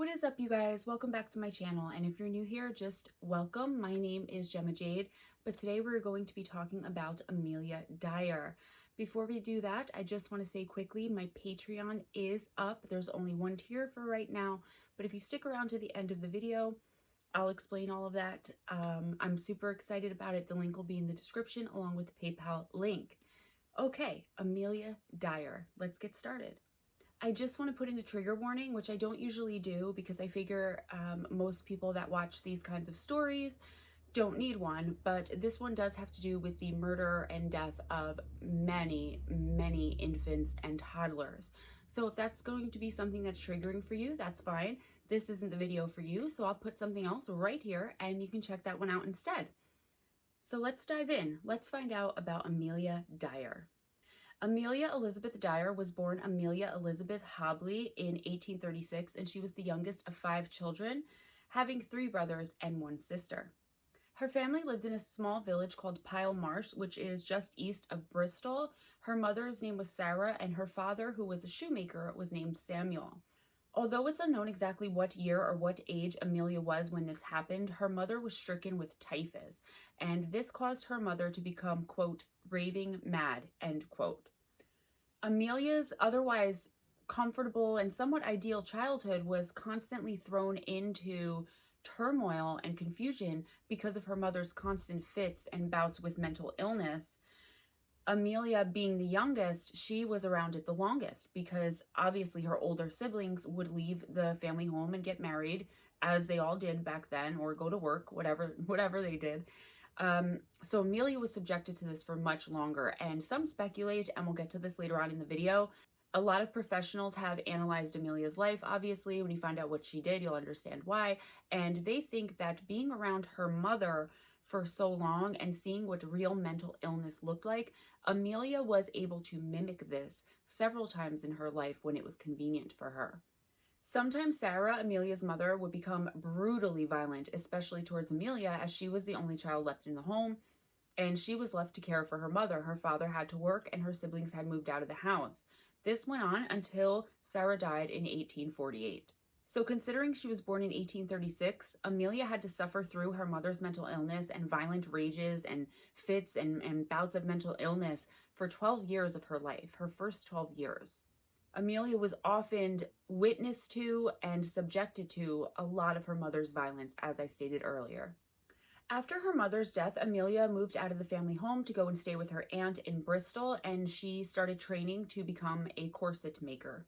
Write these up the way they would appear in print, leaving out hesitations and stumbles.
What is up, you guys? Welcome back to my channel, and if you're new here, just welcome. My name is Gemma Jade, but today we're going to be talking about Amelia Dyer. Before we do that, I just want to say quickly, my Patreon is up. There's only one tier for right now, but if you stick around to the end of the video, I'll explain all of that. I'm super excited about it. The link will be in the description along with the PayPal link. Okay, Amelia Dyer. Let's get started. I just want to put in a trigger warning, which I don't usually do because I figure most people that watch these kinds of stories don't need one, but this one does have to do with the murder and death of many, many infants and toddlers. So if that's going to be something that's triggering for you, that's fine. This isn't the video for you, so I'll put something else right here and you can check that one out instead. So let's dive in. Let's find out about Amelia Dyer. Amelia Elizabeth Dyer was born Amelia Elizabeth Hobley in 1836, and she was the youngest of 5 children, having 3 brothers and 1 sister. Her family lived in a small village called Pile Marsh, which is just east of Bristol. Her mother's name was Sarah, and her father, who was a shoemaker, was named Samuel. Although it's unknown exactly what year or what age Amelia was when this happened, her mother was stricken with typhus, and this caused her mother to become, quote, raving mad, end quote. Amelia's otherwise comfortable and somewhat ideal childhood was constantly thrown into turmoil and confusion because of her mother's constant fits and bouts with mental illness. Amelia, being the youngest, she was around it the longest because obviously her older siblings would leave the family home and get married, as they all did back then, or go to work, whatever they did. So Amelia was subjected to this for much longer, and some speculate, and we'll get to this later on in the video, a lot of professionals have analyzed Amelia's life. Obviously, when you find out what she did, you'll understand why, and they think that being around her mother for so long and seeing what real mental illness looked like, Amelia was able to mimic this several times in her life when it was convenient for her. Sometimes Sarah, Amelia's mother, would become brutally violent, especially towards Amelia, as she was the only child left in the home, and she was left to care for her mother. Her father had to work, and her siblings had moved out of the house. This went on until Sarah died in 1848. So considering she was born in 1836, Amelia had to suffer through her mother's mental illness and violent rages and fits and bouts of mental illness for 12 years of her life, her first 12 years. Amelia was often witness to and subjected to a lot of her mother's violence, as I stated earlier. After her mother's death, Amelia moved out of the family home to go and stay with her aunt in Bristol, and she started training to become a corset maker.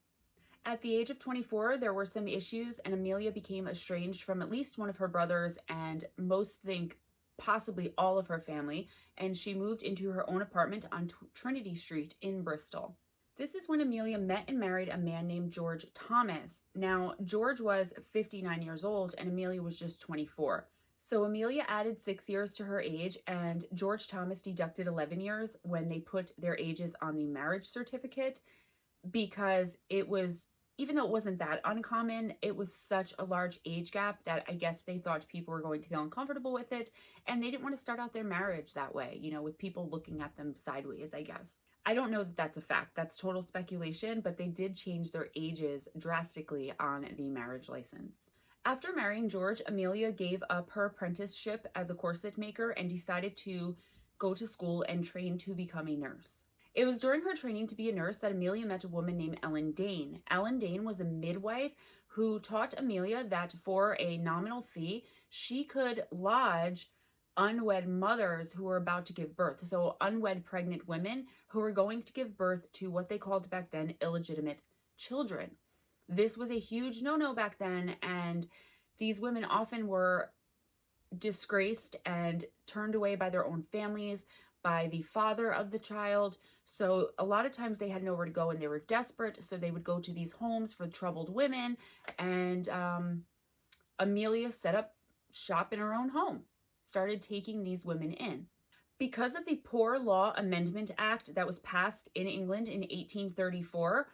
At the age of 24, there were some issues, and Amelia became estranged from at least one of her brothers, and most think possibly all of her family, and she moved into her own apartment on Trinity Street in Bristol. This is when Amelia met and married a man named George Thomas. Now, George was 59 years old and Amelia was just 24. So Amelia added 6 years to her age, and George Thomas deducted 11 years when they put their ages on the marriage certificate, because it was, even though it wasn't that uncommon, it was such a large age gap that I guess they thought people were going to feel uncomfortable with it, and they didn't want to start out their marriage that way, you know, with people looking at them sideways, I guess. I don't know that that's a fact. That's total speculation, but they did change their ages drastically on the marriage license. After marrying George, Amelia gave up her apprenticeship as a corset maker and decided to go to school and train to become a nurse. It was during her training to be a nurse that Amelia met a woman named Ellen Dane. Ellen Dane was a midwife who taught Amelia that for a nominal fee, she could lodge unwed mothers who were about to give birth. So unwed pregnant women who were going to give birth to what they called back then illegitimate children. This was a huge no-no back then, and these women often were disgraced and turned away by their own families, by the father of the child. So a lot of times they had nowhere to go and they were desperate, so they would go to these homes for troubled women, and Amelia set up shop in her own home, started taking these women in. Because of the Poor Law Amendment Act that was passed in England in 1834,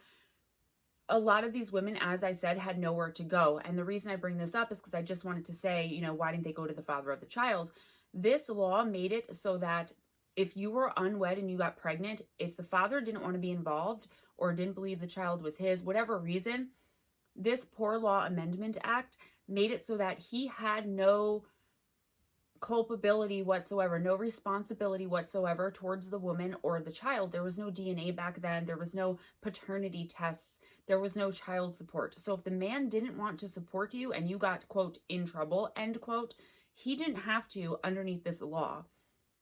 a lot of these women, as I said, had nowhere to go. And the reason I bring this up is because I just wanted to say, you know, why didn't they go to the father of the child? This law made it so that if you were unwed and you got pregnant, if the father didn't want to be involved or didn't believe the child was his, whatever reason, This Poor Law Amendment Act made it so that he had no culpability whatsoever, no responsibility whatsoever towards the woman or the child. There was no DNA back then. There was no paternity tests. There was no child support. So if the man didn't want to support you and you got, quote, in trouble, end quote, he didn't have to underneath this law.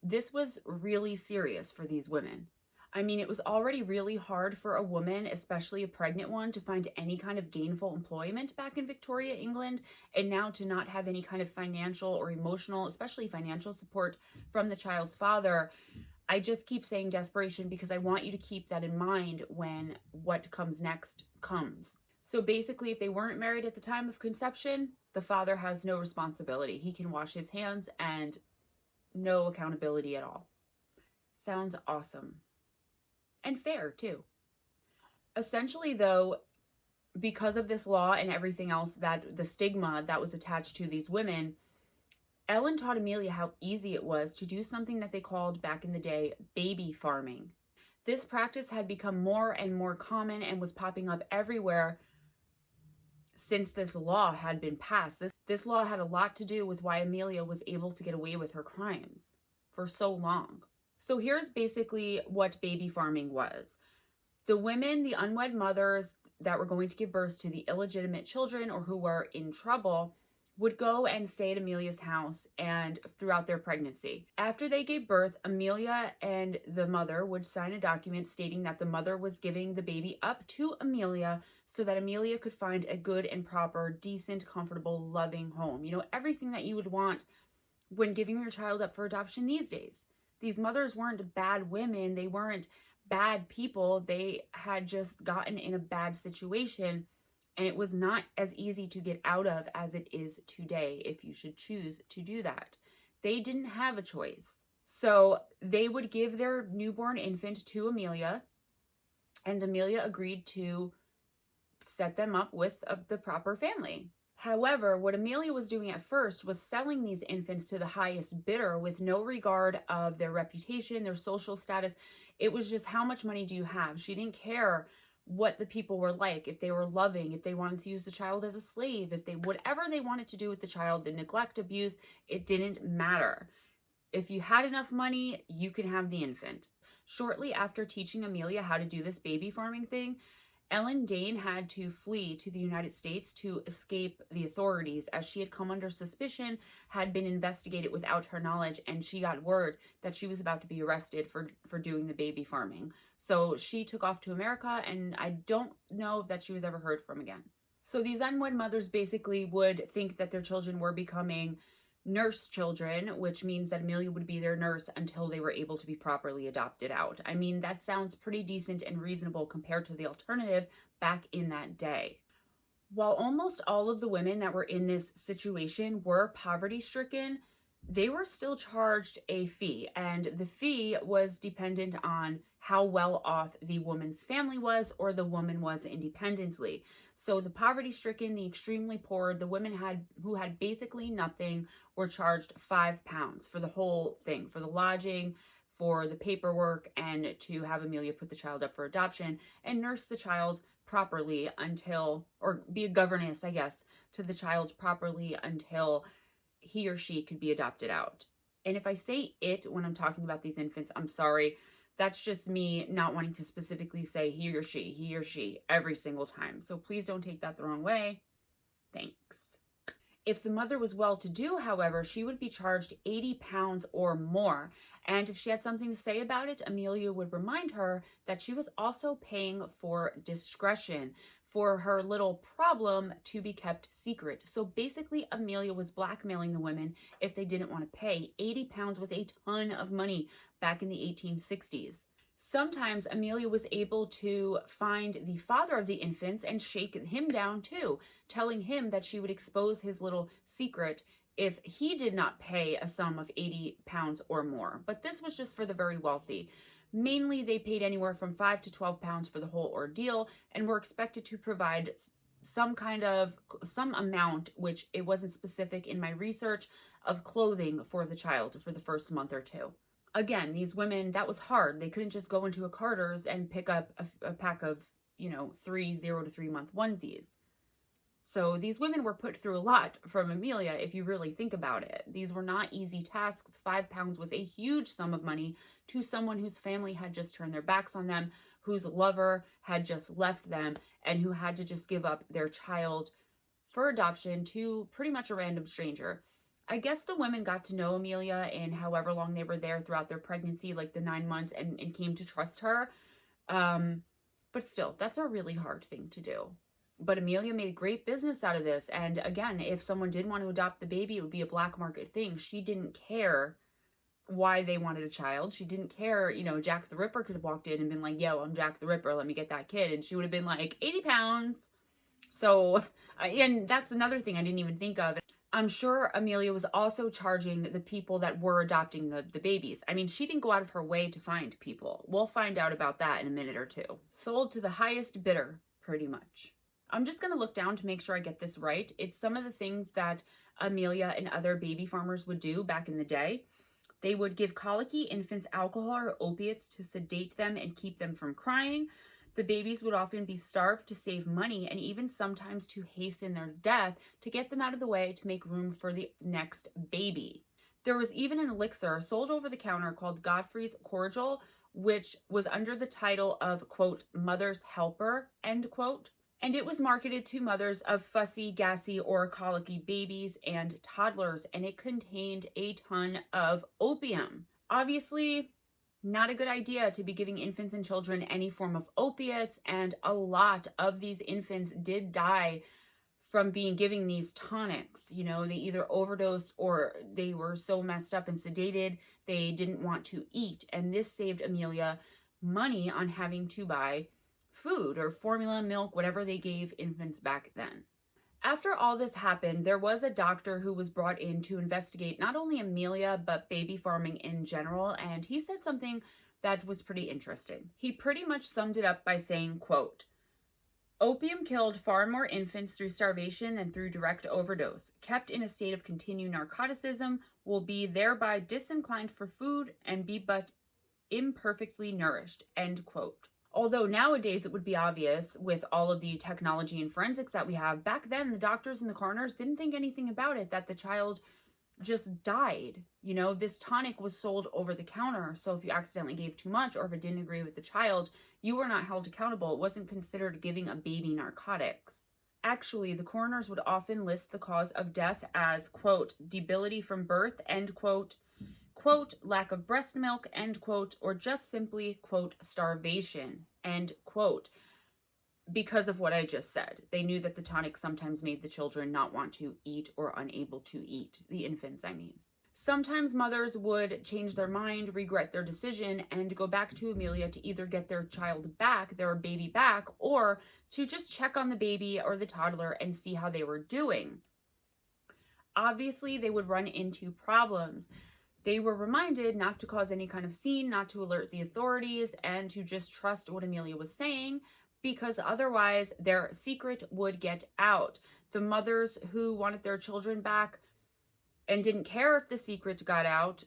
This was really serious for these women. I mean, it was already really hard for a woman, especially a pregnant one, to find any kind of gainful employment back in Victoria, England, and now to not have any kind of financial or emotional, especially financial support from the child's father. I just keep saying desperation because I want you to keep that in mind when what comes next comes. So basically, if they weren't married at the time of conception, the father has no responsibility. He can wash his hands and no accountability at all. Sounds awesome. And fair, too. Essentially, though, because of this law and everything else, that the stigma that was attached to these women, Ellen taught Amelia how easy it was to do something that they called back in the day baby farming. This practice had become more and more common and was popping up everywhere since this law had been passed. This law had a lot to do with why Amelia was able to get away with her crimes for so long. So here's basically what baby farming was. The women, the unwed mothers that were going to give birth to the illegitimate children or who were in trouble, would go and stay at Amelia's house and throughout their pregnancy. After they gave birth, Amelia and the mother would sign a document stating that the mother was giving the baby up to Amelia so that Amelia could find a good and proper, decent, comfortable, loving home. You know, everything that you would want when giving your child up for adoption these days. These mothers weren't bad women. They weren't bad people. They had just gotten in a bad situation, and it was not as easy to get out of as it is today if you should choose to do that. They didn't have a choice. So they would give their newborn infant to Amelia, and Amelia agreed to set them up with the proper family. However, what Amelia was doing at first was selling these infants to the highest bidder with no regard of their reputation, their social status. It was just, how much money do you have? She didn't care what the people were like, if they were loving, if they wanted to use the child as a slave, if they, whatever they wanted to do with the child, the neglect, abuse, it didn't matter. If you had enough money, you can have the infant. Shortly after teaching Amelia how to do this baby farming thing, Ellen Dane had to flee to the United States to escape the authorities as she had come under suspicion, had been investigated without her knowledge, and she got word that she was about to be arrested for doing the baby farming. So she took off to America, and I don't know that she was ever heard from again. So these unwed mothers basically would think that their children were becoming nurse children, which means that Amelia would be their nurse until they were able to be properly adopted out. I mean, that sounds pretty decent and reasonable compared to the alternative back in that day. While almost all of the women that were in this situation were poverty stricken, they were still charged a fee, and the fee was dependent on how well off the woman's family was or the woman was independently. So the poverty stricken, the extremely poor, the women who had basically nothing were charged £5 for the whole thing, for the lodging, for the paperwork, and to have Amelia put the child up for adoption and nurse the child properly until, or be a governess, I guess, to the child properly until he or she could be adopted out. And if I say it when I'm talking about these infants, I'm sorry. That's just me not wanting to specifically say he or she every single time. So please don't take that the wrong way. Thanks. If the mother was well-to-do, however, she would be charged £80 or more. And if she had something to say about it, Amelia would remind her that she was also paying for discretion, for her little problem to be kept secret. So basically, Amelia was blackmailing the women if they didn't want to pay. £80 was a ton of money back in the 1860s. Sometimes Amelia was able to find the father of the infants and shake him down too, telling him that she would expose his little secret if he did not pay a sum of £80 or more. But this was just for the very wealthy. Mainly, they paid anywhere from £5 to £12 for the whole ordeal and were expected to provide some amount, which it wasn't specific in my research, of clothing for the child for the first month or two. Again, these women, that was hard. They couldn't just go into a Carter's and pick up a pack of, 3 0 to 3 month onesies. So these women were put through a lot from Amelia, if you really think about it. These were not easy tasks. £5 was a huge sum of money to someone whose family had just turned their backs on them, whose lover had just left them, and who had to just give up their child for adoption to pretty much a random stranger. I guess the women got to know Amelia in however long they were there throughout their pregnancy, like the 9 months, and came to trust her. But still, that's a really hard thing to do. But Amelia made great business out of this. And again, if someone did want to adopt the baby, it would be a black market thing. She didn't care why they wanted a child. She didn't care, Jack the Ripper could have walked in and been like, yo, I'm Jack the Ripper, let me get that kid. And she would have been like, 80 pounds. So, and that's another thing I didn't even think of. I'm sure Amelia was also charging the people that were adopting the babies. I mean, she didn't go out of her way to find people. We'll find out about that in a minute or two. Sold to the highest bidder, pretty much. I'm just going to look down to make sure I get this right. It's some of the things that Amelia and other baby farmers would do back in the day. They would give colicky infants alcohol or opiates to sedate them and keep them from crying. The babies would often be starved to save money and even sometimes to hasten their death to get them out of the way to make room for the next baby. There was even an elixir sold over the counter called Godfrey's Cordial, which was under the title of, quote, Mother's Helper, end quote. And it was marketed to mothers of fussy, gassy, or colicky babies and toddlers, and it contained a ton of opium. Obviously, not a good idea to be giving infants and children any form of opiates, and a lot of these infants did die from giving these tonics. They either overdosed or they were so messed up and sedated they didn't want to eat, and this saved Amelia money on having to buy food or formula, milk, whatever they gave infants back then. After all this happened, there was a doctor who was brought in to investigate not only Amelia, but baby farming in general, and he said something that was pretty interesting. He pretty much summed it up by saying, quote, opium killed far more infants through starvation than through direct overdose. Kept in a state of continued narcoticism will be thereby disinclined for food and be but imperfectly nourished, end quote. Although nowadays it would be obvious with all of the technology and forensics that we have, back then the doctors and the coroners didn't think anything about it, that the child just died. This tonic was sold over the counter, so if you accidentally gave too much or if it didn't agree with the child, you were not held accountable. It wasn't considered giving a baby narcotics. Actually, the coroners would often list the cause of death as, quote, debility from birth, end quote, quote, lack of breast milk, end quote, or just simply, quote, starvation, end quote, because of what I just said. They knew that the tonic sometimes made the children not want to eat or unable to eat, the infants, I mean. Sometimes mothers would change their mind, regret their decision, and go back to Amelia to either get their child back, their baby back, or to just check on the baby or the toddler and see how they were doing. Obviously, they would run into problems. They were reminded not to cause any kind of scene, not to alert the authorities, and to just trust what Amelia was saying, because otherwise their secret would get out. The mothers who wanted their children back and didn't care if the secret got out,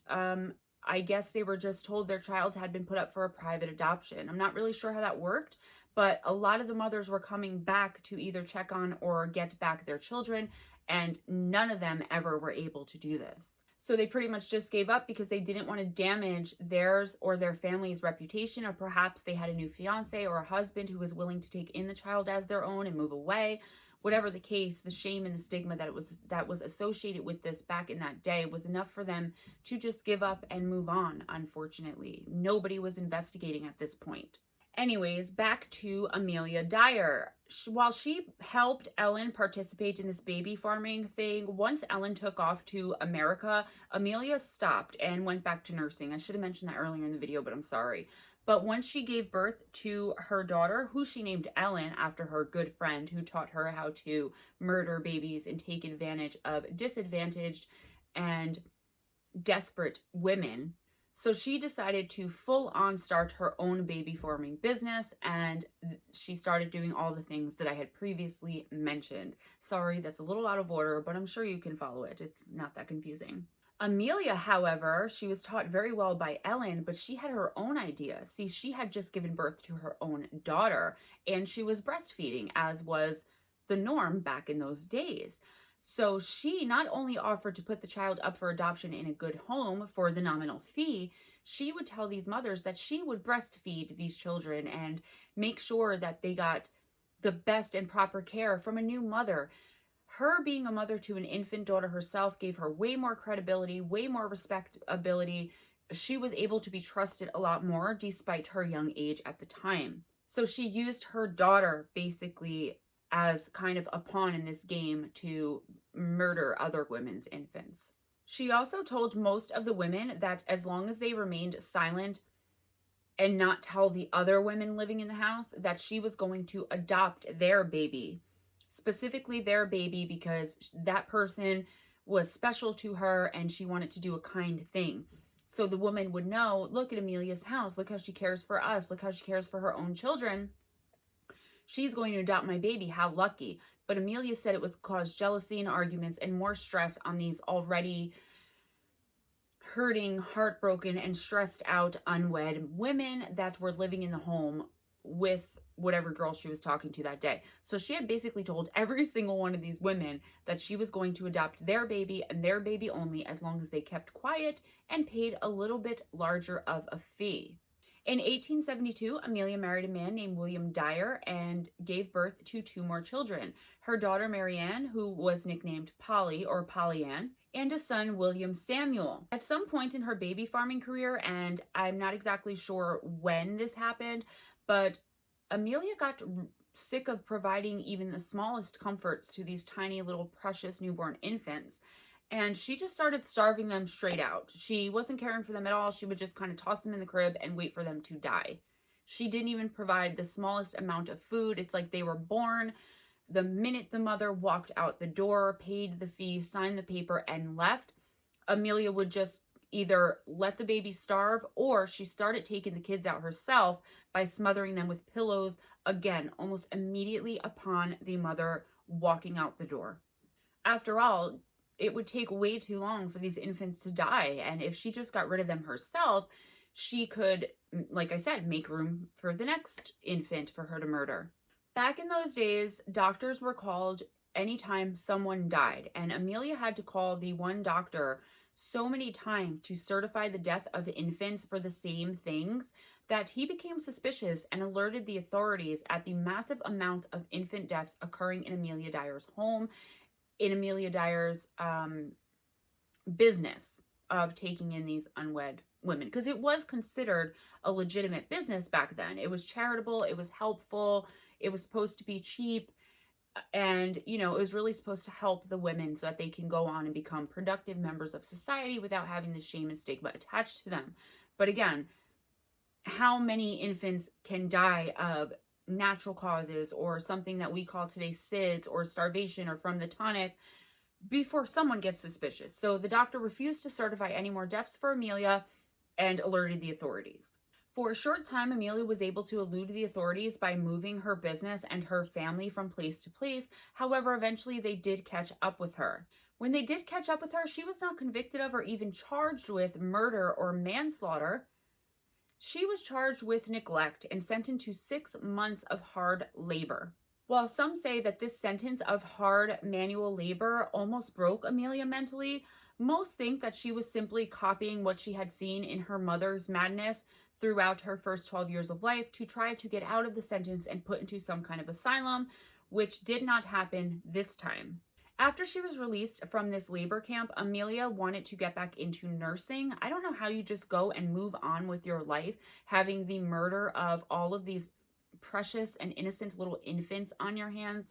I guess they were just told their child had been put up for a private adoption. I'm not really sure how that worked, but a lot of the mothers were coming back to either check on or get back their children, and none of them ever were able to do this. So they pretty much just gave up because they didn't want to damage theirs or their family's reputation, or perhaps they had a new fiance or a husband who was willing to take in the child as their own and move away. Whatever the case, the shame and the stigma that was associated with this back in that day was enough for them to just give up and move on, unfortunately. Nobody was investigating at this point. Anyways, back to Amelia Dyer. While she helped Ellen participate in this baby farming thing, once Ellen took off to America, Amelia stopped and went back to nursing. I should have mentioned that earlier in the video, but I'm sorry. But once she gave birth to her daughter, who she named Ellen after her good friend who taught her how to murder babies and take advantage of disadvantaged and desperate women, so she decided to full on start her own baby farming business, and she started doing all the things that I had previously mentioned. Sorry, that's a little out of order, but I'm sure you can follow it. It's not that confusing. Amelia, however, she was taught very well by Ellen, but she had her own idea. See, she had just given birth to her own daughter, and she was breastfeeding, as was the norm back in those days. So she not only offered to put the child up for adoption in a good home for the nominal fee, she would tell these mothers that she would breastfeed these children and make sure that they got the best and proper care from a new mother. Her being a mother to an infant daughter herself gave her way more credibility, way more respectability. She was able to be trusted a lot more despite her young age at the time. So she used her daughter basically as kind of a pawn in this game to murder other women's infants. She also told most of the women that as long as they remained silent and not tell the other women living in the house, that she was going to adopt their baby, specifically their baby, because that person was special to her and she wanted to do a kind thing. So the woman would know, look at Amelia's house, look how she cares for us, look how she cares for her own children. She's going to adopt my baby, how lucky. But Amelia said it would cause jealousy and arguments and more stress on these already hurting, heartbroken, and stressed out unwed women that were living in the home with whatever girl she was talking to that day. So she had basically told every single one of these women that she was going to adopt their baby and their baby only as long as they kept quiet and paid a little bit larger of a fee. In 1872, Amelia married a man named William Dyer and gave birth to 2 more children. Her daughter Marianne, who was nicknamed Polly or Pollyann, and a son, William Samuel. At some point in her baby farming career, and I'm not exactly sure when this happened, but Amelia got sick of providing even the smallest comforts to these tiny little precious newborn infants. And she just started starving them straight out. She wasn't caring for them at all. She would just kind of toss them in the crib and wait for them to die. She didn't even provide the smallest amount of food. It's like they were born. The minute the mother walked out the door, paid the fee, signed the paper, and left, Amelia would just either let the baby starve, or she started taking the kids out herself by smothering them with pillows, again, almost immediately upon the mother walking out the door. After all, it would take way too long for these infants to die. And if she just got rid of them herself, she could, like I said, make room for the next infant for her to murder. Back in those days, doctors were called anytime someone died. And Amelia had to call the one doctor so many times to certify the death of infants for the same things that he became suspicious and alerted the authorities at the massive amount of infant deaths occurring in Amelia Dyer's home, in Amelia Dyer's business of taking in these unwed women, because it was considered a legitimate business back then. It was charitable, it was helpful, it was supposed to be cheap, and it was really supposed to help the women so that they can go on and become productive members of society without having the shame and stigma attached to them. But again, how many infants can die of natural causes or something that we call today SIDS or starvation or from the tonic before someone gets suspicious? So the doctor refused to certify any more deaths for Amelia and alerted the authorities. For a short time, Amelia was able to elude the authorities by moving her business and her family from place to place. However, eventually they did catch up with her. When they did catch up with her, she was not convicted of or even charged with murder or manslaughter. She was charged with neglect and sentenced to 6 months of hard labor. While some say that this sentence of hard manual labor almost broke Amelia mentally, most think that she was simply copying what she had seen in her mother's madness throughout her first 12 years of life to try to get out of the sentence and put into some kind of asylum, which did not happen this time. After she was released from this labor camp, Amelia wanted to get back into nursing. I don't know how you just go and move on with your life, having the murder of all of these precious and innocent little infants on your hands,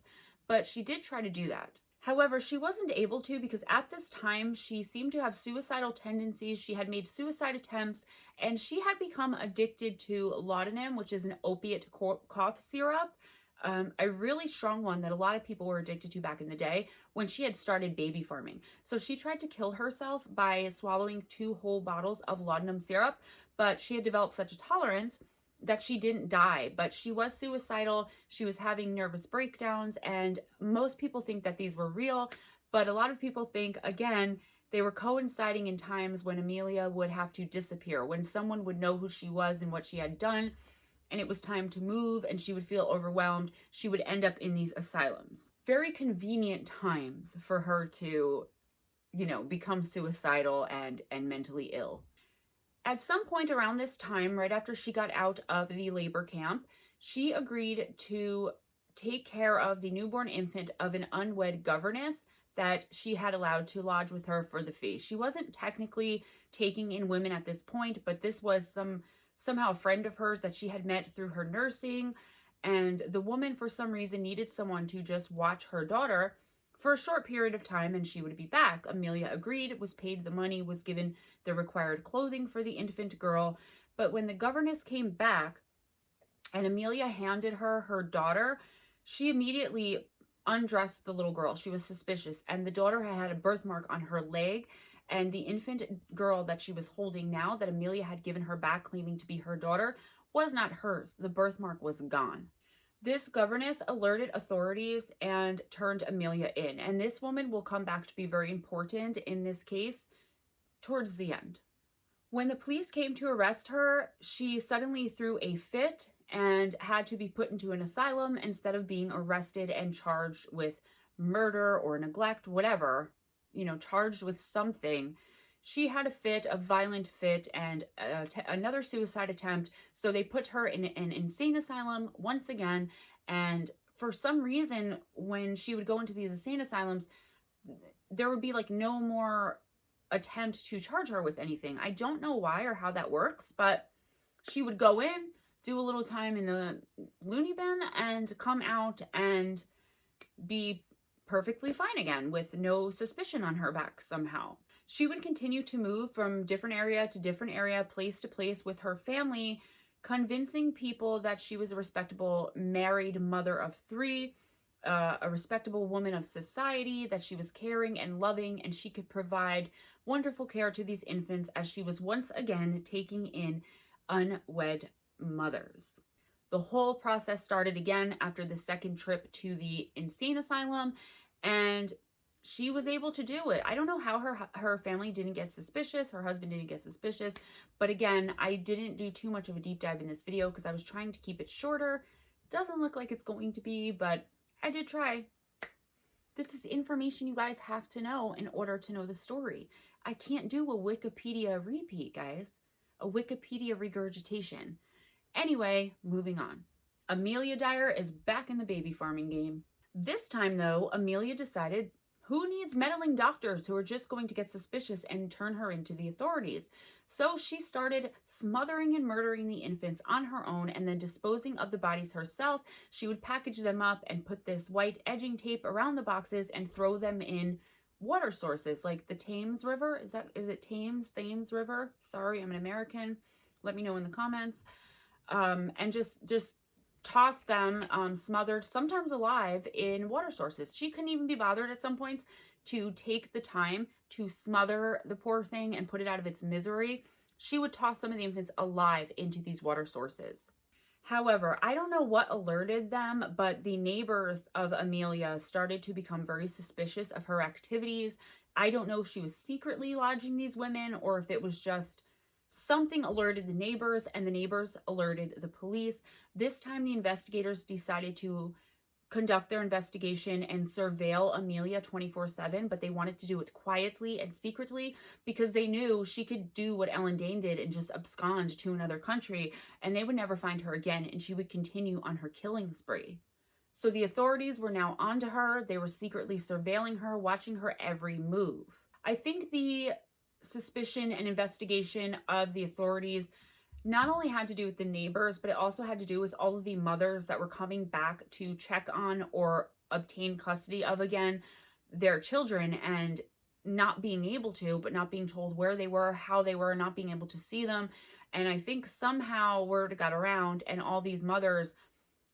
but she did try to do that. However, she wasn't able to because at this time she seemed to have suicidal tendencies. She had made suicide attempts and she had become addicted to laudanum, which is an opiate cough syrup. A really strong one that a lot of people were addicted to back in the day when she had started baby farming. So she tried to kill herself by swallowing 2 whole bottles of laudanum syrup, but she had developed such a tolerance that she didn't die, but she was suicidal. She was having nervous breakdowns, and most people think that these were real, but a lot of people think, again, they were coinciding in times when Amelia would have to disappear, when someone would know who she was and what she had done, and it was time to move and she would feel overwhelmed. She would end up in these asylums. very convenient times for her to, become suicidal and mentally ill. At some point around this time, right after she got out of the labor camp, she agreed to take care of the newborn infant of an unwed governess that she had allowed to lodge with her for the fee. She wasn't technically taking in women at this point, but this was somehow a friend of hers that she had met through her nursing, and the woman for some reason needed someone to just watch her daughter for a short period of time, and she would be back. Amelia agreed, was paid the money, was given the required clothing for the infant girl. But when the governess came back and Amelia handed her her daughter, she immediately undressed the little girl. She was suspicious, and the daughter had a birthmark on her leg, and the infant girl that she was holding now, that Amelia had given her back claiming to be her daughter, was not hers. The birthmark was gone. This governess alerted authorities and turned Amelia in, and this woman will come back to be very important in this case towards the end. When the police came to arrest her, she suddenly threw a fit and had to be put into an asylum instead of being arrested and charged with murder or neglect, whatever, charged with something. She had a fit, a violent fit, and another suicide attempt. So they put her in an insane asylum once again. And for some reason, when she would go into these insane asylums, there would be like no more attempt to charge her with anything. I don't know why or how that works, but she would go in, do a little time in the loony bin, and come out and be perfectly fine again with no suspicion on her back somehow. She would continue to move from different area to different area, place to place with her family, convincing people that she was a respectable married mother of 3, a respectable woman of society, that she was caring and loving, and she could provide wonderful care to these infants as she was once again taking in unwed mothers. The whole process started again after the second trip to the insane asylum, and she was able to do it. I don't know how her family didn't get suspicious, her husband didn't get suspicious, but again, I didn't do too much of a deep dive in this video because I was trying to keep it shorter. Doesn't look like it's going to be, but I did try. This is information you guys have to know in order to know the story. I can't do a Wikipedia repeat, guys. A Wikipedia regurgitation. Anyway, moving on. Amelia Dyer is back in the baby farming game. This time, though, Amelia decided, who needs meddling doctors who are just going to get suspicious and turn her into the authorities? So she started smothering and murdering the infants on her own and then disposing of the bodies herself. She would package them up and put this white edging tape around the boxes and throw them in water sources like the Thames River. Is it Thames River? Sorry, I'm an American. Let me know in the comments. And just toss them smothered, sometimes alive, in water sources. She couldn't even be bothered at some points to take the time to smother the poor thing and put it out of its misery. She would toss some of the infants alive into these water sources. However, I don't know what alerted them, but the neighbors of Amelia started to become very suspicious of her activities. I don't know if she was secretly lodging these women or if it was just something alerted the neighbors, and the neighbors alerted the police. This time the investigators decided to conduct their investigation and surveil Amelia 24/7, but they wanted to do it quietly and secretly because they knew she could do what Ellen Dane did and just abscond to another country, and they would never find her again, and she would continue on her killing spree. So the authorities were now onto her. They were secretly surveilling her, watching her every move. I think the suspicion and investigation of the authorities not only had to do with the neighbors, but it also had to do with all of the mothers that were coming back to check on or obtain custody of again their children and not being able to, but not being told where they were, how they were, not being able to see them. And I think somehow word got around and all these mothers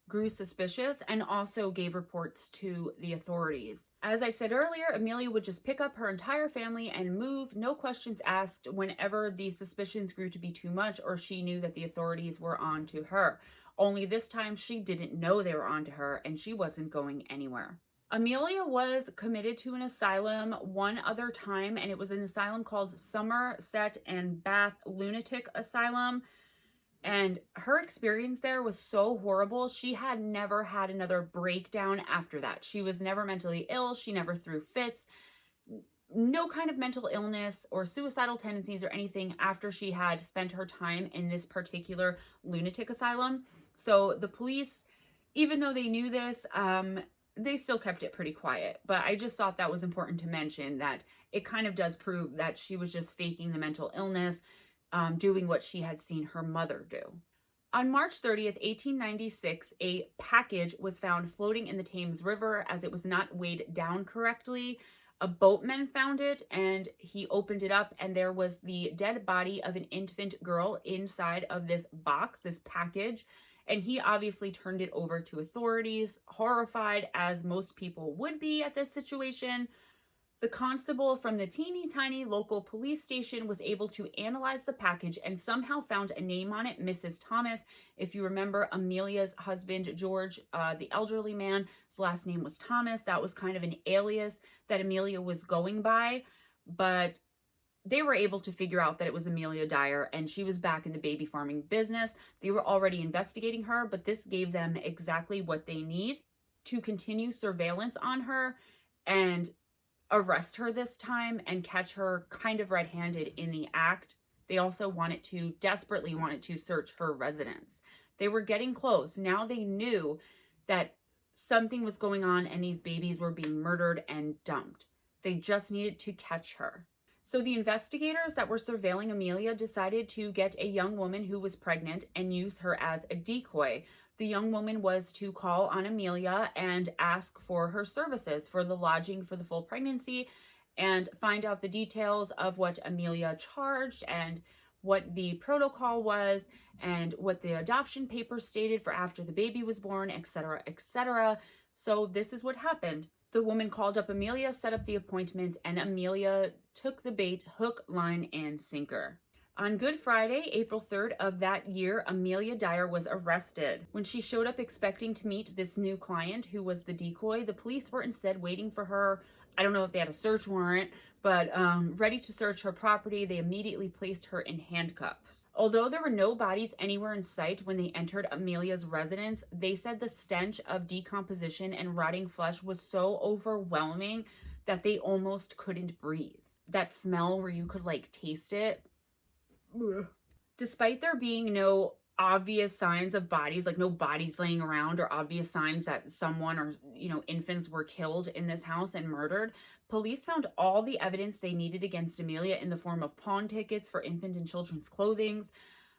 grew suspicious and also gave reports to the authorities. As I said earlier, Amelia would just pick up her entire family and move, no questions asked, whenever the suspicions grew to be too much or she knew that the authorities were on to her. Only this time she didn't know they were on to her and she wasn't going anywhere. Amelia was committed to an asylum one other time, and it was an asylum called Somerset and Bath Lunatic Asylum. And her experience there was so horrible. She had never had another breakdown after that. She was never mentally ill. She never threw fits. No kind of mental illness or suicidal tendencies or anything after she had spent her time in this particular lunatic asylum. So the police, even though they knew this, they still kept it pretty quiet. But I just thought that was important to mention, that it kind of does prove that she was just faking the mental illness, doing what she had seen her mother do. On March 30th, 1896, a package was found floating in the Thames River as it was not weighed down correctly. A boatman found it and he opened it up, and there was the dead body of an infant girl inside of this box, this package. And he obviously turned it over to authorities, horrified as most people would be at this situation. The constable from the teeny tiny local police station was able to analyze the package and somehow found a name on it, Mrs. Thomas. If you remember, Amelia's husband, George, the elderly man, his last name was Thomas. That was kind of an alias that Amelia was going by, but they were able to figure out that it was Amelia Dyer, and she was back in the baby farming business. They were already investigating her, but this gave them exactly what they need to continue surveillance on her and arrest her this time and catch her kind of red-handed in the act. They also desperately wanted to search her residence. They were getting close. Now they knew that something was going on and these babies were being murdered and dumped. They just needed to catch her. So the investigators that were surveilling Amelia decided to get a young woman who was pregnant and use her as a decoy. The young woman was to call on Amelia and ask for her services for the lodging for the full pregnancy and find out the details of what Amelia charged and what the protocol was and what the adoption papers stated for after the baby was born, etc., etc. So this is what happened. The woman called up Amelia, set up the appointment, and Amelia took the bait hook, line, and sinker. On Good Friday, April 3rd of that year, Amelia Dyer was arrested. When she showed up expecting to meet this new client who was the decoy, the police were instead waiting for her. I don't know if they had a search warrant, but ready to search her property. They immediately placed her in handcuffs. Although there were no bodies anywhere in sight when they entered Amelia's residence, they said the stench of decomposition and rotting flesh was so overwhelming that they almost couldn't breathe. That smell where you could like taste it. Ugh. Despite there being no obvious signs of bodies, like no bodies laying around or obvious signs that someone or, infants were killed in this house and murdered, police found all the evidence they needed against Amelia in the form of pawn tickets for infant and children's clothing,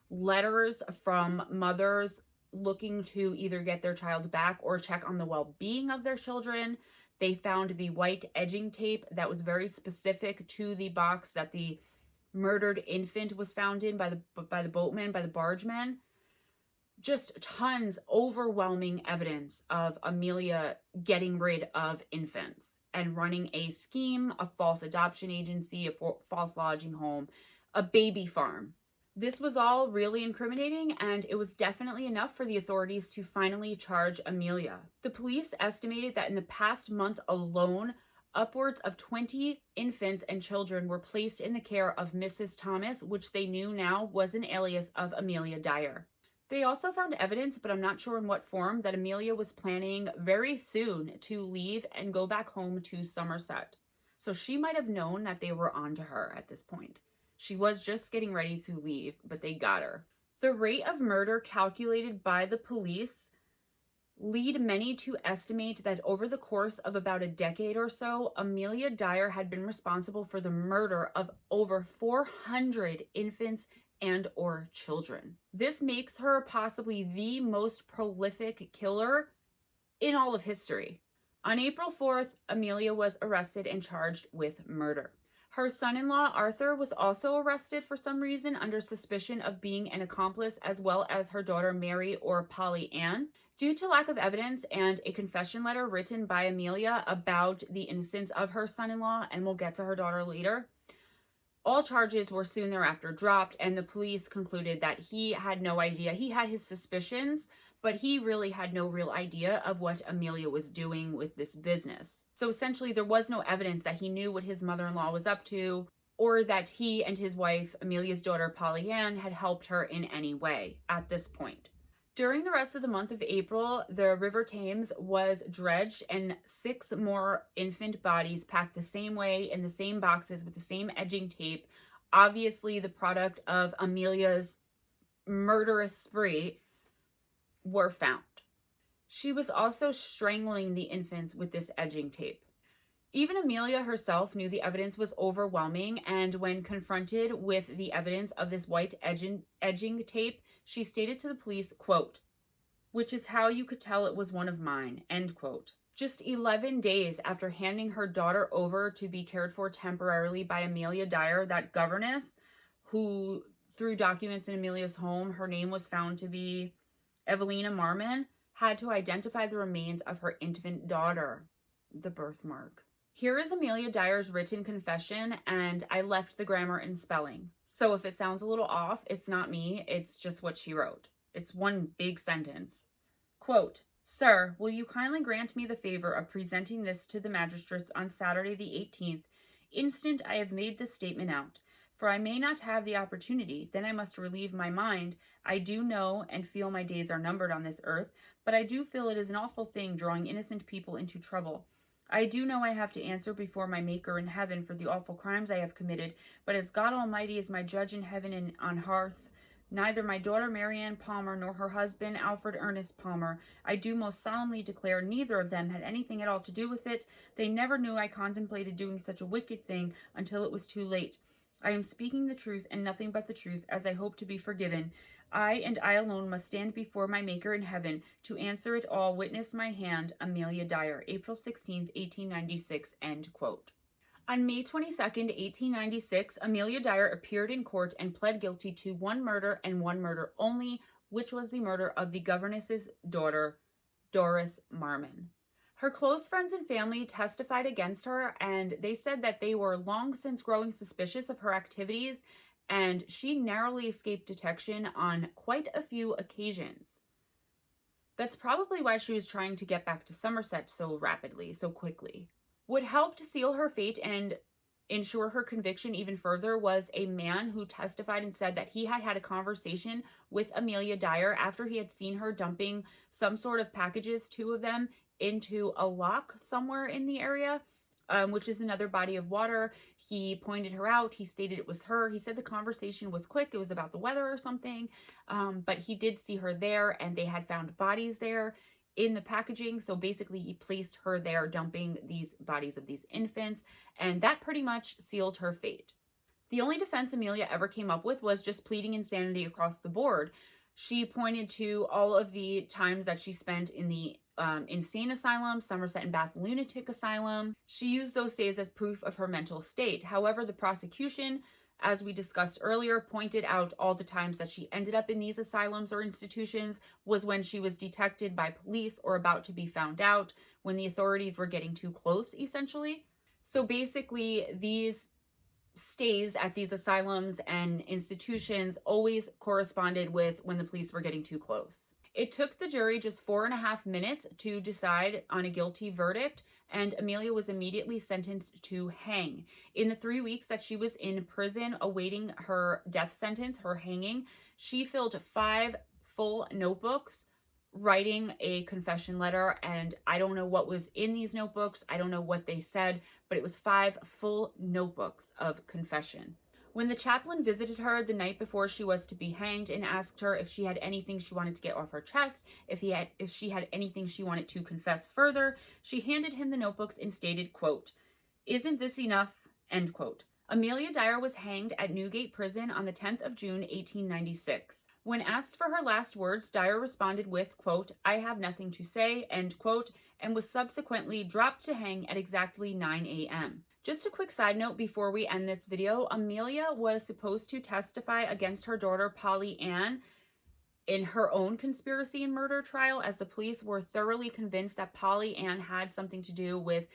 letters from mothers looking to either get their child back or check on the well-being of their children. They found the white edging tape that was very specific to the box that the murdered infant was found in by the boatman, by the bargeman. Just tons, overwhelming evidence of Amelia getting rid of infants and running a scheme, a false adoption agency, a false lodging home, a baby farm. This was all really incriminating, and it was definitely enough for the authorities to finally charge Amelia. The police estimated that in the past month alone, upwards of 20 infants and children were placed in the care of Mrs. Thomas, which they knew now was an alias of Amelia Dyer. They also found evidence, but I'm not sure in what form, that Amelia was planning very soon to leave and go back home to Somerset. So she might have known that they were onto her at this point. She was just getting ready to leave, but they got her. The rate of murder calculated by the police lead many to estimate that over the course of about a decade or so, Amelia Dyer had been responsible for the murder of over 400 infants and or children. This makes her possibly the most prolific killer in all of history. On April 4th, Amelia was arrested and charged with murder. Her son-in-law, Arthur, was also arrested for some reason under suspicion of being an accomplice, as well as her daughter Mary, or Polly Ann. Due to lack of evidence and a confession letter written by Amelia about the innocence of her son-in-law, and we'll get to her daughter later, all charges were soon thereafter dropped, and the police concluded that he had no idea. He had his suspicions, but he really had no real idea of what Amelia was doing with this business. So essentially, there was no evidence that he knew what his mother-in-law was up to. or that he and his wife, Amelia's daughter, Polly Ann, had helped her in any way at this point. During the rest of the month of April, the River Thames was dredged and 6 more infant bodies packed the same way in the same boxes with the same edging tape, obviously the product of Amelia's murderous spree, were found. She was also strangling the infants with this edging tape. Even Amelia herself knew the evidence was overwhelming, and when confronted with the evidence of this white edging tape, she stated to the police, quote, "which is how you could tell it was one of mine," end quote. Just 11 days after handing her daughter over to be cared for temporarily by Amelia Dyer, that governess, who through documents in Amelia's home, her name was found to be Evelina Marmon, had to identify the remains of her infant daughter, the birthmark. Here is Amelia Dyer's written confession, and I left the grammar and spelling. So if it sounds a little off, it's not me, it's just what she wrote. It's one big sentence. Quote, "Sir, will you kindly grant me the favor of presenting this to the magistrates on Saturday the 18th, instant I have made this statement out. For I may not have the opportunity, then I must relieve my mind. I do know and feel my days are numbered on this earth, but I do feel it is an awful thing drawing innocent people into trouble. I do know I have to answer before my Maker in heaven for the awful crimes I have committed, but as God Almighty is my judge in heaven and on earth, neither my daughter Marianne Palmer nor her husband Alfred Ernest Palmer, I do most solemnly declare neither of them had anything at all to do with it. They never knew I contemplated doing such a wicked thing until it was too late. I am speaking the truth and nothing but the truth, as I hope to be forgiven. I and I alone must stand before my Maker in heaven. To answer it all, witness my hand, Amelia Dyer, April 16th, 1896, end quote. On May 22nd, 1896, Amelia Dyer appeared in court and pled guilty to one murder and one murder only, which was the murder of the governess's daughter, Doris Marmon. Her close friends and family testified against her, and they said that they were long since growing suspicious of her activities, and she narrowly escaped detection on quite a few occasions. That's probably why she was trying to get back to Somerset so rapidly, so quickly. What helped seal her fate and ensure her conviction even further was a man who testified and said that he had had a conversation with Amelia Dyer after he had seen her dumping some sort of packages, 2 of them, into a lock somewhere in the area, which is another body of water. He pointed her out. He stated it was her. He said the conversation was quick. It was about the weather or something, but he did see her there, and they had found bodies there in the packaging. So basically he placed her there dumping these bodies of these infants, and that pretty much sealed her fate. The only defense Amelia ever came up with was just pleading insanity across the board. She pointed to all of the times that she spent in the insane asylum, Somerset and Bath Lunatic Asylum. She used those days as proof of her mental state. However, the prosecution, as we discussed earlier, pointed out all the times that she ended up in these asylums or institutions was when she was detected by police or about to be found out, when the authorities were getting too close, essentially. So basically, these stays at these asylums and institutions always corresponded with when the police were getting too close. It took the jury just 4.5 minutes to decide on a guilty verdict, and Amelia was immediately sentenced to hang. In the 3 weeks that she was in prison awaiting her death sentence, her hanging, she filled 5 full notebooks writing a confession letter, and I don't know what was in these notebooks. I don't know what they said, but it was 5 full notebooks of confession. When the chaplain visited her the night before she was to be hanged and asked her if she had anything she wanted to get off her chest, if she had anything she wanted to confess further, she handed him the notebooks and stated, quote, "Isn't this enough?" End quote. Amelia Dyer was hanged at Newgate Prison on the 10th of June, 1896. When asked for her last words, Dyer responded with, quote, "I have nothing to say," end quote, and was subsequently dropped to hang at exactly 9 a.m. Just a quick side note before we end this video, Amelia was supposed to testify against her daughter Polly Ann in her own conspiracy and murder trial, as the police were thoroughly convinced that Polly Ann had something to do with,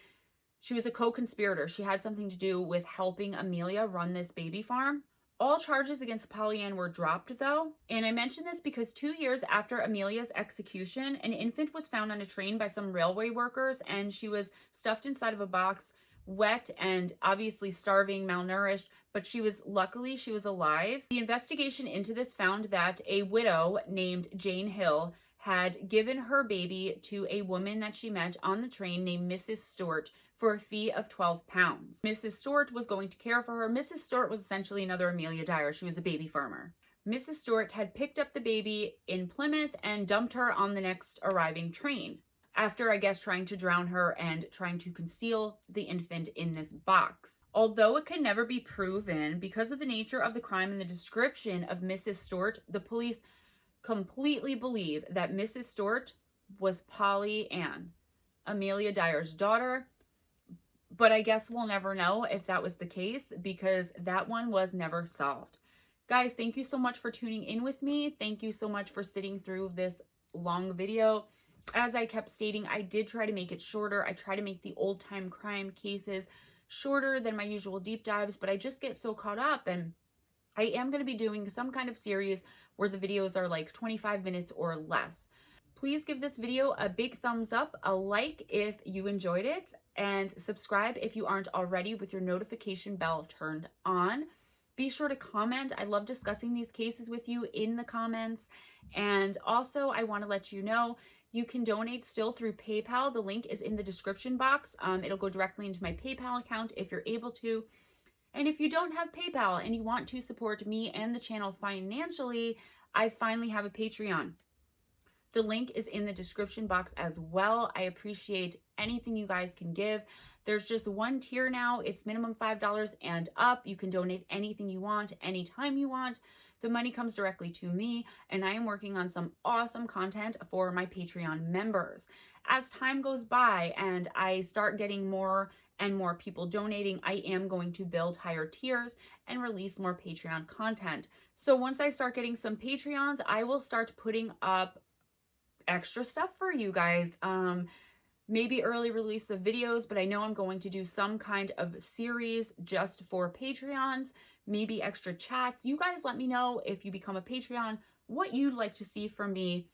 she was a co-conspirator. She had something to do with helping Amelia run this baby farm. All charges against Polly Ann were dropped, though, and I mention this because 2 years after Amelia's execution, an infant was found on a train by some railway workers, and she was stuffed inside of a box wet and obviously starving, malnourished, but luckily she was alive. The investigation into this found that a widow named Jane Hill had given her baby to a woman that she met on the train named Mrs. Stewart for a fee of 12 pounds. Mrs. Stewart was going to care for her. Mrs. Stewart was essentially another Amelia Dyer. She was a baby farmer. Mrs. Stewart had picked up the baby in Plymouth and dumped her on the next arriving train, after, I guess, trying to drown her and trying to conceal the infant in this box. Although it could never be proven, because of the nature of the crime and the description of Mrs. Stewart, the police completely believe that Mrs. Stewart was Polly Ann, Amelia Dyer's daughter. But I guess we'll never know if that was the case, because that one was never solved. Guys, thank you so much for tuning in with me. Thank you so much for sitting through this long video. As I kept stating, I did try to make it shorter. I try to make the old-time crime cases shorter than my usual deep dives, but I just get so caught up, and I am going to be doing some kind of series where the videos are like 25 minutes or less. Please give this video a big thumbs up, a like if you enjoyed it, and subscribe if you aren't already with your notification bell turned on. Be sure to comment. I love discussing these cases with you in the comments. And also, I want to let you know, you can donate still through PayPal. The link is in the description box. It'll go directly into my PayPal account if you're able to. And if you don't have PayPal and you want to support me and the channel financially, I finally have a Patreon. The link is in the description box as well. I appreciate anything you guys can give. There's just one tier now. It's minimum $5 and up. You can donate anything you want, anytime you want. The money comes directly to me, and I am working on some awesome content for my Patreon members. As time goes by and I start getting more and more people donating, I am going to build higher tiers and release more Patreon content. So once I start getting some Patreons, I will start putting up extra stuff for you guys. Maybe early release of videos, but I know I'm going to do some kind of series just for Patreons, maybe extra chats. You guys let me know, if you become a Patreon, what you'd like to see from me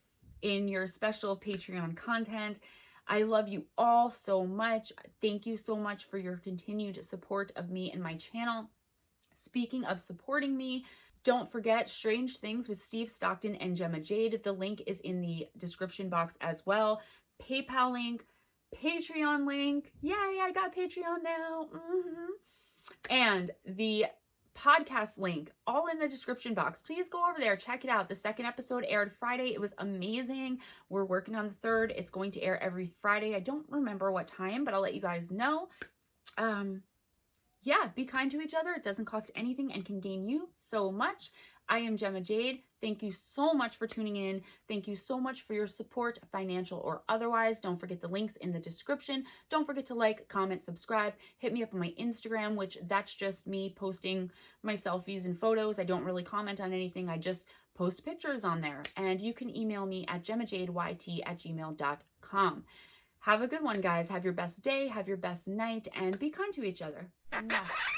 in your special Patreon content. I love you all so much. Thank you so much for your continued support of me and my channel. Speaking of supporting me, don't forget Strange Things with Steve Stockton and Gemma Jade. The link is in the description box as well. PayPal link, Patreon link. Yay, I got Patreon now. And the podcast link, all in the description box. Please go over there, check it out. The second episode aired Friday. It was amazing. We're working on the third. It's going to air every Friday. I don't remember what time, but I'll let you guys know. Yeah, be kind to each other. It doesn't cost anything and can gain you so much. I am Gemma Jade. Thank you so much for tuning in. Thank you so much for your support, financial or otherwise. Don't forget the links in the description. Don't forget to like, comment, subscribe. Hit me up on my Instagram, which that's just me posting my selfies and photos. I don't really comment on anything. I just post pictures on there. And you can email me at gemmajadeYT@gmail.com. Have a good one, guys. Have your best day, have your best night, and be kind to each other. Mwah.